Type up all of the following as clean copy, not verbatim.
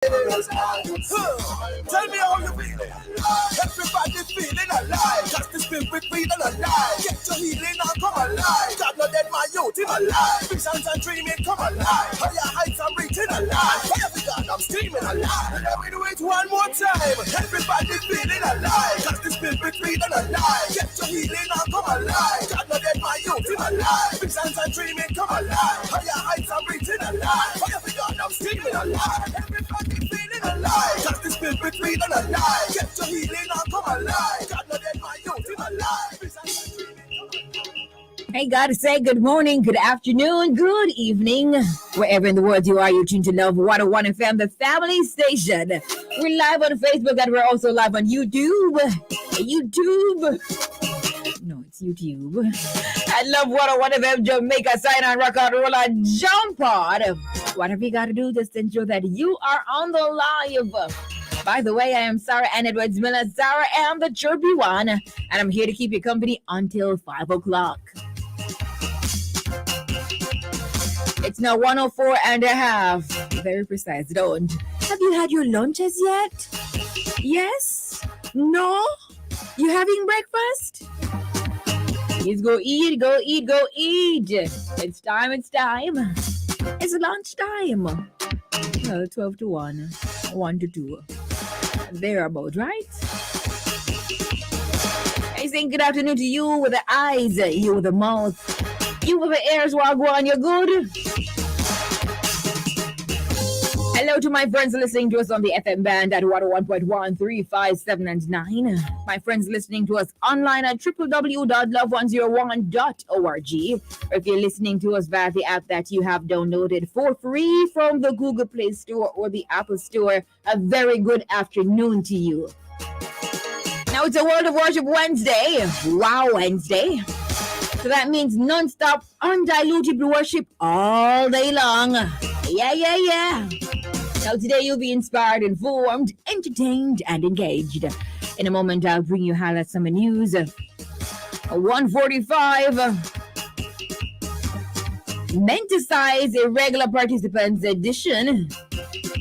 Tell me how you feeling. Everybody feeling alive. Just the spirit feeling alive. Get your healing and come alive. God not dead, my youth in alive. Visions and dreaming come alive. Higher heights I'm reaching alive. Every God I'm screaming alive. And then we do it one more time. Everybody feeling alive. Just the spirit feeling alive. Get your healing and come alive. God not dead, my youth in alive. Visions and dreaming come alive. Higher heights I'm reaching alive. Every God I'm screaming alive. Everybody feeling alive. Just the spirit feeling alive. Get your healing and come alive. God not dead, my youth in alive. Visions and dreaming come alive. Hey, gotta say good morning, good afternoon, good evening. Wherever in the world you are, you're tuned to Love 101 FM, the family station. We're live on Facebook and we're also live on YouTube. No, it's YouTube. I Love 101 FM, Jamaica, sign on, rock out, roll on, jump on. Whatever you gotta do, just ensure that you are on the live. By the way, I am Sara-Ann Edwards Miller, Sara-Ann the chirpy one, and I'm here to keep you company until 5 o'clock. It's now 104 and a half. Very precise, don't. Have you had your lunches yet? Yes? No? You having breakfast? Please go eat, go eat, go eat. It's time. It's lunchtime. Well, 12 to 1, 1 to 2. Thereabout, right? I saying good afternoon to you with the eyes, you with the mouth, you with the ears, wagwan, you're good? Hello to my friends listening to us on the FM band at 101.1, 3, 5, 7, and 9. My friends listening to us online at www.love101.org. Or if you're listening to us via the app that you have downloaded for free from the Google Play Store or the Apple Store, a very good afternoon to you. Now it's a World of Worship Wednesday. Wow, Wednesday. So that means non-stop, undiluted worship all day long. Yeah. Now today you'll be inspired, informed, entertained, and engaged. In a moment, I'll bring you highlights summer news. 1:45. Menticize irregular participants edition.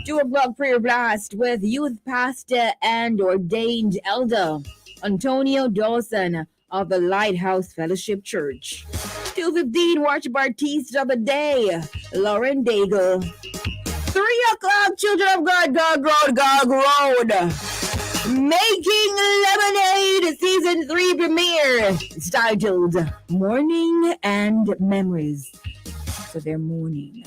2 o'clock prayer blast with youth pastor and ordained elder Antonio Dawson of the Lighthouse Fellowship Church. 2:15 worship artist of the day, Lauren Daigle. 3 o'clock, Children of God, Gog Road. Making Lemonade Season 3 premiere. It's titled Morning and Memories. So they're mourning.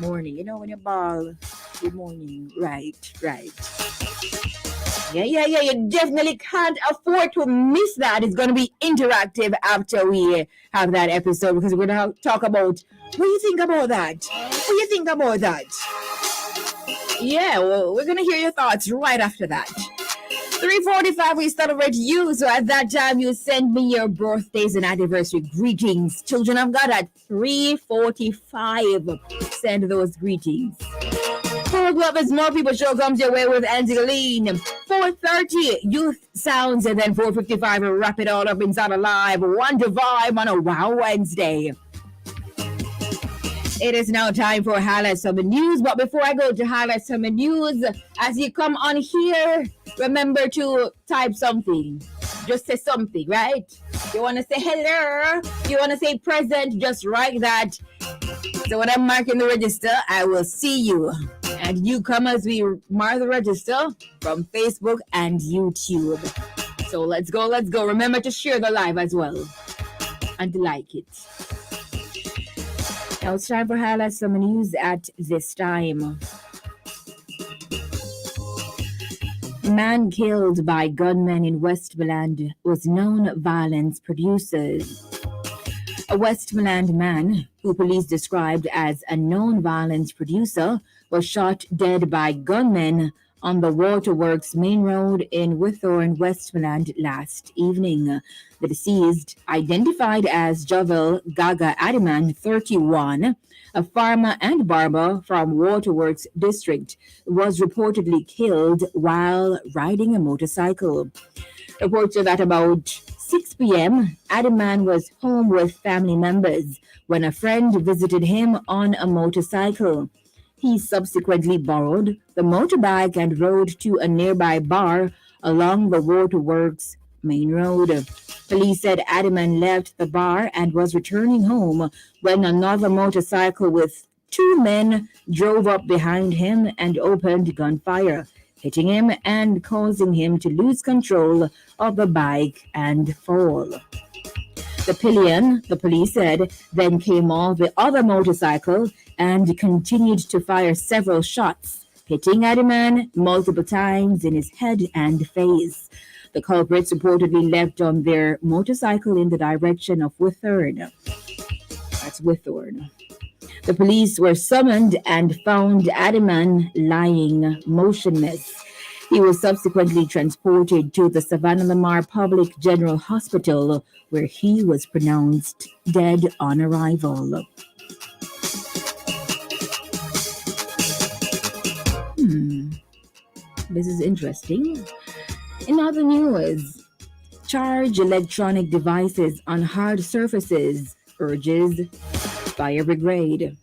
You know when you bawl, good morning. Right. Yeah. You definitely can't afford to miss that. It's going to be interactive after we have that episode because we're going to talk about what do you think about that? Yeah, well, we're going to hear your thoughts right after that. 3:45, we celebrate you. So at that time, you send me your birthdays and anniversary greetings. Children of God at 3:45. Send those greetings. 4 o'clock, as more people show comes your way with Angeline. 4:30, youth sounds, and then 4:55, we'll wrap it all up inside a live one to vibe on a Wow Wednesday. It is now time for Highlights Summer News. But before I go to Highlights Summer News, as you come on here, remember to type something. Just say something, right? You want to say hello? You want to say present? Just write that. So when I'm marking the register, I will see you. And you come as we mark the register from Facebook and YouTube. So let's go. Remember to share the live as well. And like it. Now it's time for Highlights Summer News at this time. Man killed by gunmen in Westmoreland was known violence producers. A Westmoreland man, who police described as a known violence producer, was shot dead by gunmen on the Waterworks main road in Whithorn, Westmoreland last evening. The deceased, identified as Jovel Gaga Adiman, 31, a farmer and barber from Waterworks district, was reportedly killed while riding a motorcycle. Reports are that about 6 p.m., Adiman was home with family members when a friend visited him on a motorcycle. He subsequently borrowed the motorbike and rode to a nearby bar along the Waterworks main road. Police said Adiman left the bar and was returning home when another motorcycle with two men drove up behind him and opened gunfire, hitting him and causing him to lose control of the bike and fall. The pillion, the police said, then came off the other motorcycle and continued to fire several shots, hitting Adiman multiple times in his head and face. The culprits reportedly left on their motorcycle in the direction of Withorn. That's Withorn. The police were summoned and found Adiman lying motionless. He was subsequently transported to the Savannah Lamar Public General Hospital, where he was pronounced dead on arrival. This is interesting. In other news, charge electronic devices on hard surfaces, urges fire brigade.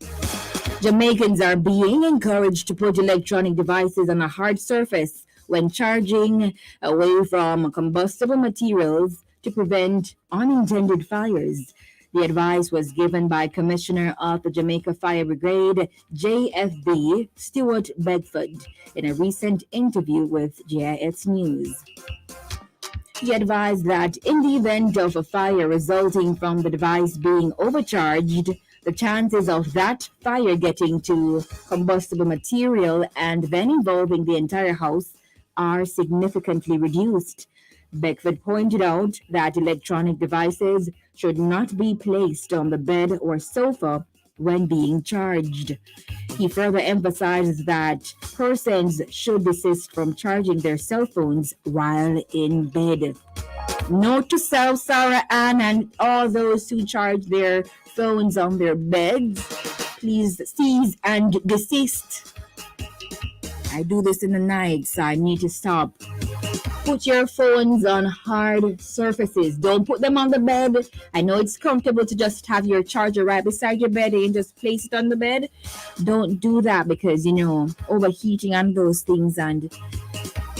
Jamaicans are being encouraged to put electronic devices on a hard surface when charging away from combustible materials to prevent unintended fires. The advice was given by Commissioner of the Jamaica Fire Brigade, JFB, Stuart Bedford, in a recent interview with JIS News. He advised that in the event of a fire resulting from the device being overcharged, the chances of that fire getting to combustible material and then involving the entire house are significantly reduced. Beckford pointed out that electronic devices should not be placed on the bed or sofa when being charged. He further emphasized that persons should desist from charging their cell phones while in bed. Note to self, Sara-Ann, and all those who charge their phones on their beds, please cease and desist. I do this in the night, so I need to stop. Put your phones on hard surfaces. Don't put them on the bed. I know it's comfortable to just have your charger right beside your bed and just place it on the bed. Don't do that because, overheating on those things and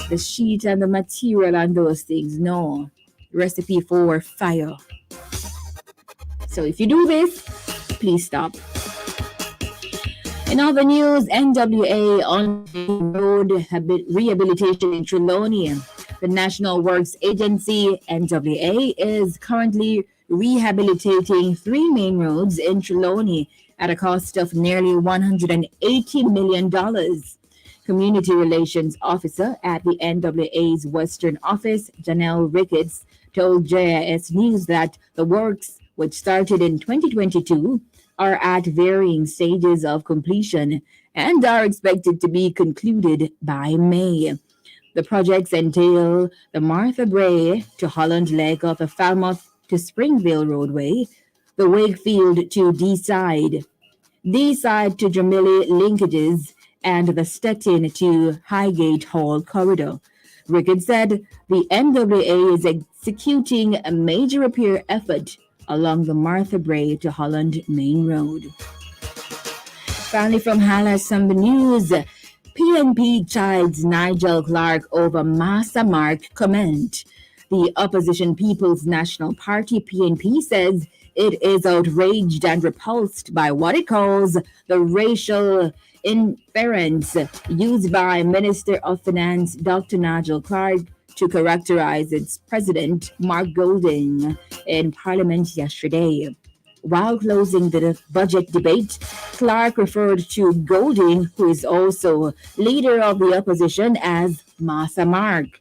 the sheet and the material on those things. No. Recipe for fire. So if you do this, please stop. In other news, NWA on road rehabilitation in Trelawney. The National Works Agency, NWA, is currently rehabilitating 3 main roads in Trelawney at a cost of nearly $180 million. Community Relations Officer at the NWA's Western Office, Janelle Ricketts, told JIS News that the works, which started in 2022, are at varying stages of completion and are expected to be concluded by May. The projects entail the Martha Bray to Holland leg of the Falmouth to Springvale roadway, the Wakefield to D-side to Jamili linkages, and the Stettin to Highgate Hall corridor. Ricketts said the NWA is executing a major repair effort along the Martha Bray to Holland Main Road. Finally, from Hallas on the news, PNP chides Nigel Clark over Massa Mark comment. The opposition People's National Party, PNP, says it is outraged and repulsed by what it calls the racial inference used by Minister of Finance Dr. Nigel Clark to characterize its president, Mark Golding, in Parliament yesterday. While closing the budget debate, Clark referred to Golding, who is also leader of the opposition, as Massa Mark.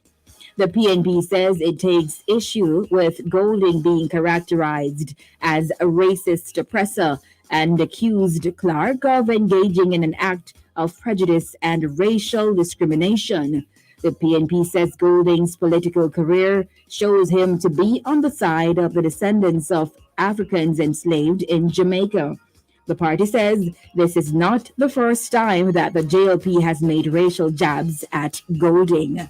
The PNP says it takes issue with Golding being characterized as a racist oppressor and accused Clark of engaging in an act of prejudice and racial discrimination. The PNP says Golding's political career shows him to be on the side of the descendants of Africans enslaved in Jamaica. The party says this is not the first time that the JLP has made racial jabs at Golding.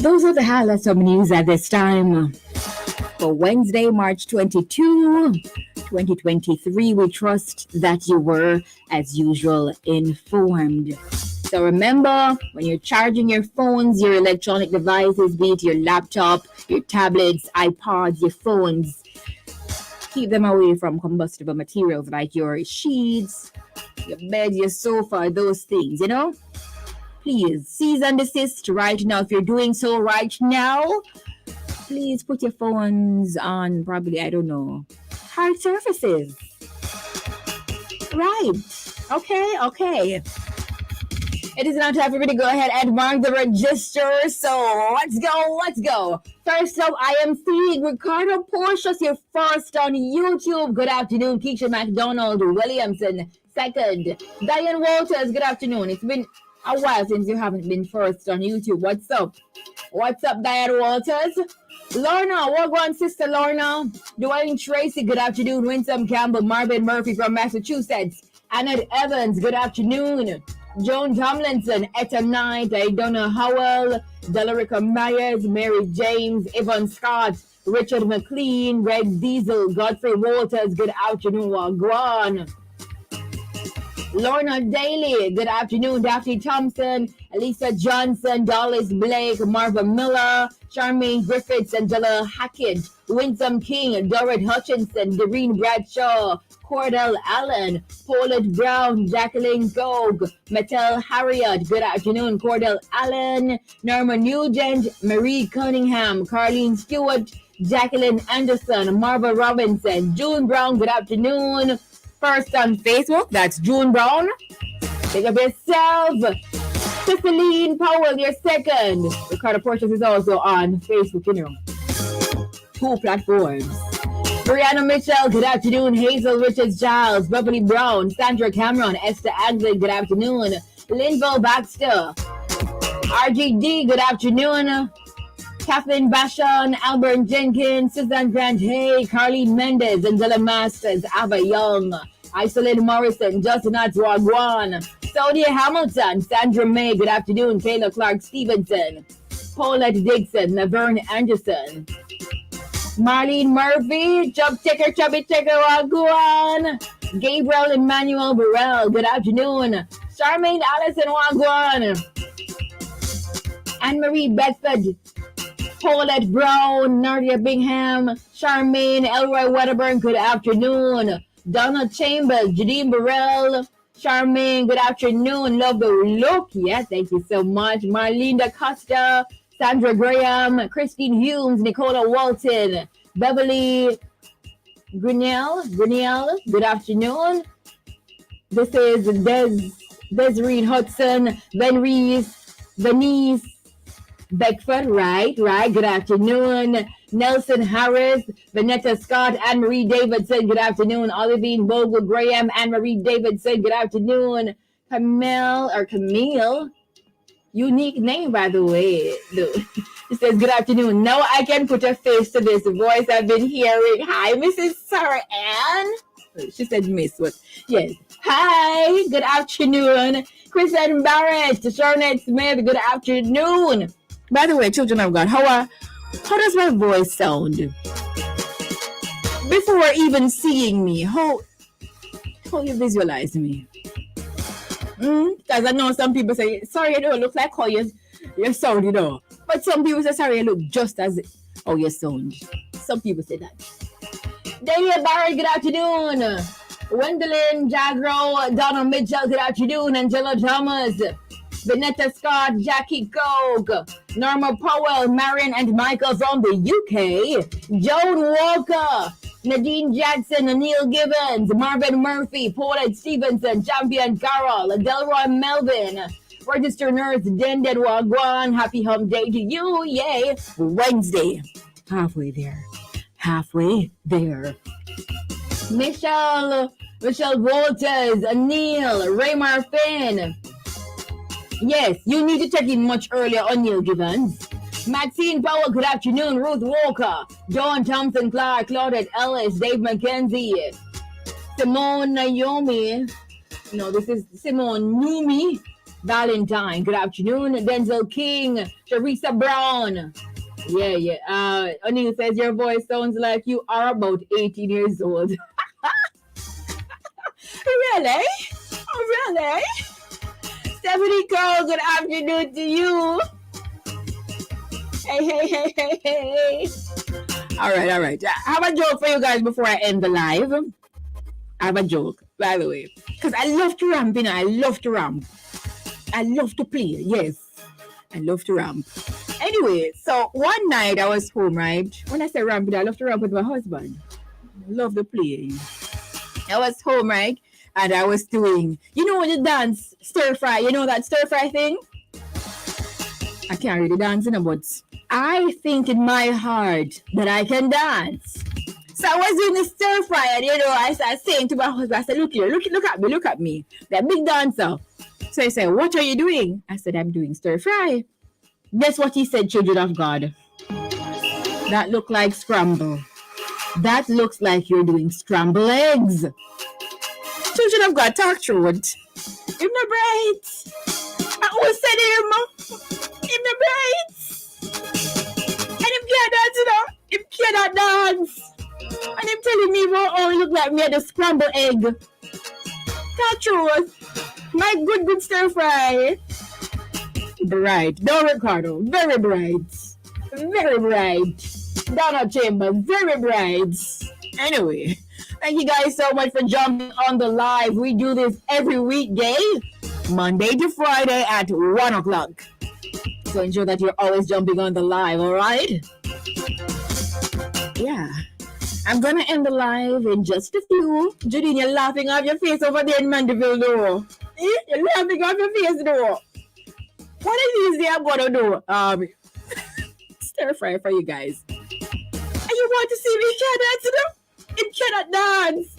Those are the highlights of news at this time. For Wednesday, March 22, 2023, we trust that you were, as usual, informed. So remember, when you're charging your phones, your electronic devices, be it your laptop, your tablets, iPods, your phones, keep them away from combustible materials like your sheets, your bed, your sofa, those things, you know? Please, cease and desist right now. If you're doing so right now, please put your phones on probably, I don't know, hard surfaces. Right. Okay. It is now time for me to go ahead and mark the register. So let's go. First up, I am seeing Ricardo Portius here first on YouTube. Good afternoon. Keisha McDonald Williamson second. Diane Walters, good afternoon. It's been a while since you haven't been first on YouTube. What's up, Diane Walters? Lorna, welcome, Sister Lorna. Dwayne Tracy, good afternoon. Winsome Campbell, Marvin Murphy from Massachusetts. Annette Evans, good afternoon. Joan Tomlinson, Etta Knight, Donna Howell, Delarica Myers, Mary James, Yvonne Scott, Richard McLean, Red Diesel, Godfrey Walters, good afternoon, Wagwan. Lorna Daly, good afternoon. Daphne Thompson, Elisa Johnson, Dallas Blake, Marva Miller, Charmaine Griffiths, Angela Hackett, Winsome King, Dorrit Hutchinson, Doreen Bradshaw, Cordell Allen, Paulette Brown, Jacqueline Gog, Mattel Harriet, good afternoon. Cordell Allen, Norma Nugent, Marie Cunningham, Carlene Stewart, Jacqueline Anderson, Marva Robinson, June Brown, good afternoon. First on Facebook, that's June Brown. Pick up yourself. Ceciline Powell, you're second. Ricardo Portius is also on Facebook, you know. 2 platforms. Brianna Mitchell, good afternoon. Hazel Richards Giles, Beverly Brown, Sandra Cameron, Esther Anglin, good afternoon. Linville Baxter, RGD, good afternoon. Kathleen Bashon, Albert Jenkins, Susan Grant Hay, Carlene Mendez, Angela Masters, Ava Young, Isolyn Morrison, Justin Atwagwan, Sonia Hamilton, Sandra May, good afternoon. Taylor Clark Stevenson, Paulette Dixon, Laverne Anderson, Marlene Murphy, Chubby Ticker Wagwan, Gabriel Emmanuel Burrell, good afternoon. Charmaine Allison Wagwan, Anne-Marie Bedford, Paulette Brown, Nadia Bingham, Charmaine Elroy Wedderburn, good afternoon. Donna Chambers, Jadine Burrell, Charmaine, good afternoon. Love the look. Yeah, thank you so much. Marlene Da Costa, Sandra Graham, Christine Humes, Nicola Walton, Beverly Grinnell, good afternoon. This is Desiree Hudson, Venice Beckford, right, good afternoon. Nelson Harris, Vanetta Scott, Anne-Marie Davidson, good afternoon. Olivine Bogle Graham, Anne-Marie Davidson, good afternoon. Camille, unique name, by the way. It says, good afternoon. Now I can put a face to this voice I've been hearing. Hi, Mrs. Sara-Ann. She said miss, what? Yes. Hi, good afternoon. Kristen Barrett, Charlotte Smith, good afternoon. By the way, children of God, how does my voice sound? Before even seeing me, how you visualize me? Because I know some people say, sorry, you don't look like how you sound, you know. But some people say, sorry, you look just as how you sound. Some people say that. Daniel Barrett, good afternoon. Gwendolyn Jagro, Donna Mitchell, good afternoon. Angela Thomas, Vanetta Scott, Jackie Gog, Norma Powell, Marion and Michael from the UK, Joan Walker, Nadine Jackson, Neil Gibbons, Marvin Murphy, Paulette Stevenson, Champion Carol, Delroy Melvin, Register Nurse Dended Wagwan, happy home day to you, yay, Wednesday, halfway there. Michelle Walters, Neil, Raymar Finn. Yes, you need to check in much earlier on Neil Gibbons. Maxine Powell, good afternoon. Ruth Walker, Dawn Thompson Clark, Claudette Ellis, Dave McKenzie, Simone Naomi. No, this is Simone Numi. Valentine, good afternoon. Denzel King, Teresa Brown. Yeah. O'Neill says your voice sounds like you are about 18 years old. Really? Oh, really? Stephanie Cole, good afternoon to you. Hey. All right. I have a joke for you guys before I end the live. I have a joke, by the way. Because I love to ramp, you know. I love to ramp. I love to play, yes. I love to ramp. Anyway, so one night I was home, right? When I say ramp, I love to ramp with my husband. I love the playing. I was home, right? And I was doing, you know, the dance, stir fry. You know that stir fry thing? I can't really dance, you know, but I think in my heart that I can dance. So I was doing the stir fry, and you know, I started saying to my husband, I said, look here, look at me. That big dancer. So he said, what are you doing? I said, I'm doing stir fry. Guess what he said, children of God? That look like scramble. That looks like you're doing scrambled eggs. Children of God, talk through it. In the bright. I always said it, Mom. In the bright. And him can't dance, you know. Him cannot dance. And him telling me, oh, he look like me at a scrambled egg. Talk through it. My good stir fry. Bright. No, Ricardo. Very bright. Very bright. Donna Chambers. Very bright. Anyway, thank you guys so much for jumping on the live. We do this every weekday, Monday to Friday at 1 o'clock. So ensure that you're always jumping on the live, all right? Yeah. I'm going to end the live in just a few. Judine, you're laughing off your face over there in Mandeville, though. You're laughing off your face, though. What is it I'm going to do? Stir fry for you guys. And you want to see me can't dance, you know? It cannot dance.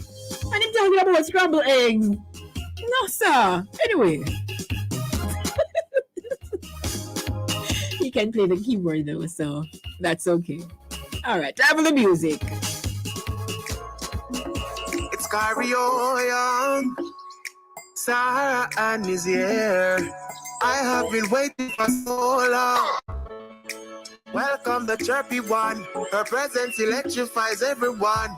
And I'm talking about scrambled eggs. No, sir. Anyway. He can play the keyboard, though, so that's okay. All right, time for the music. It's karaoke. Sara-Ann is here. I have been waiting for so long. Welcome the chirpy one. Her presence electrifies everyone.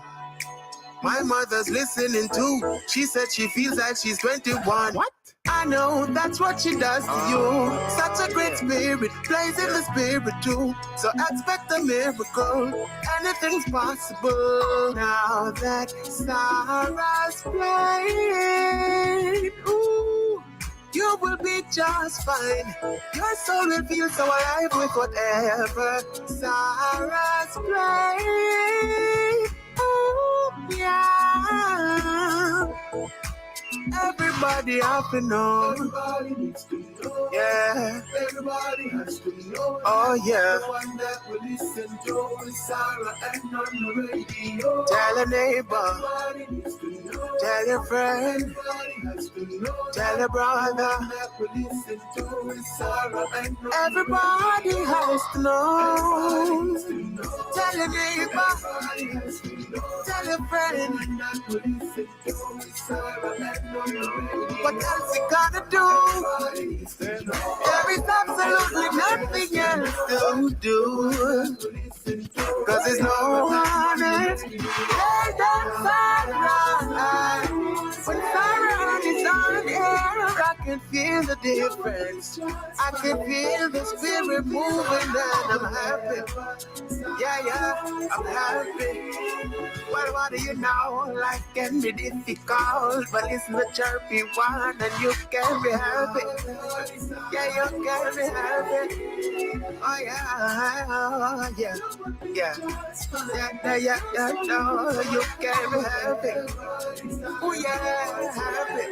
My mother's listening too. She said she feels like she's 21. What? I know that's what she does to you. Such a great spirit, plays in the spirit too. So expect a miracle. Anything's possible. Now that Sarah's playing, ooh, you will be just fine. Your soul will feel so alive with whatever Sarah's playing. Ooh, yeah. Everybody have to know. Everybody needs to know. Yeah. Everybody has to know. Oh yeah. The one that will listen to is Sara-Ann on the radio. Tell a neighbor. Everybody needs to know. Tell your friend. Everybody has to know. Tell a brother. The one that will listen to is Sara-Ann. Everybody has to know. Tell a neighbor. Everybody has to know. Tell a friend. The one that will listen to is Sara-Ann. What else you gotta do? There is absolutely nothing else to do. Cause there's no one else. There's Sara-Ann. When Sara-Ann is on air, I can feel the difference. I can feel the spirit moving and I'm happy. Yeah, I'm happy. Well, what do you know? Life can be difficult, but listen to chirpy one and you can be happy. Yeah, you can be happy. Oh yeah. No, you can be happy. Oh yeah, happy.